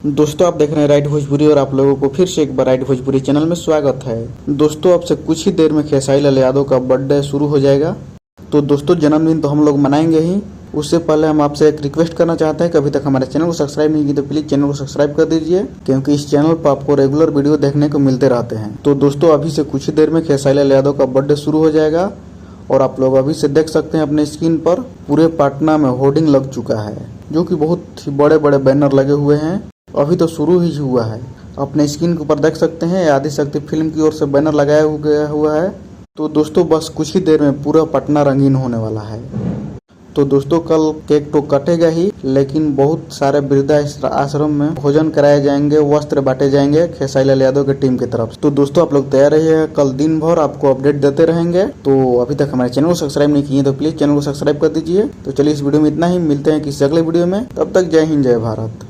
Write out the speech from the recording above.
दोस्तों आप देख रहे हैं राइट भोजपुरी और आप लोगों को फिर से एक बार राइट भोजपुरी चैनल में स्वागत है। दोस्तों अब से कुछ ही देर में खेसारी लाल यादव का बर्थडे शुरू हो जाएगा। तो दोस्तों जन्मदिन तो हम लोग मनाएंगे ही, उससे पहले हम आपसे एक रिक्वेस्ट करना चाहते हैं कि अभी तक हमारे चैनल को सब्सक्राइब नहीं की तो प्लीज चैनल को सब्सक्राइब कर दीजिए, क्योंकि इस चैनल पर आपको रेगुलर वीडियो देखने को मिलते रहते हैं। तो दोस्तों अभी से कुछ ही देर में खेसारी लाल यादव का बर्थडे शुरू हो जाएगा और आप लोग अभी से देख सकते हैं अपने स्क्रीन पर पूरे पटना में होर्डिंग लग चुका है, जो कि बहुत ही बड़े बड़े बैनर लगे हुए हैं। अभी तो शुरू ही हुआ है। अपने स्क्रीन के ऊपर देख सकते हैं आदिशक्ति फिल्म की ओर से बैनर लगाया गया हुआ है। तो दोस्तों बस कुछ ही देर में पूरा पटना रंगीन होने वाला है। तो दोस्तों कल केक तो कटेगा ही, लेकिन बहुत सारे वृद्धा आश्रम में भोजन कराए जाएंगे, वस्त्र बांटे जाएंगे खेसारी लाल यादव की टीम की तरफ। तो दोस्तों आप लोग तैयार रहिए, कल दिन भर आपको अपडेट देते रहेंगे। तो अभी तक हमारे चैनल को सब्सक्राइब नहीं किए तो प्लीज चैनल को सब्सक्राइब कर दीजिए। तो चलिए इस वीडियो में इतना ही, मिलते हैं किसी अगले वीडियो में, तब तक जय हिंद जय भारत।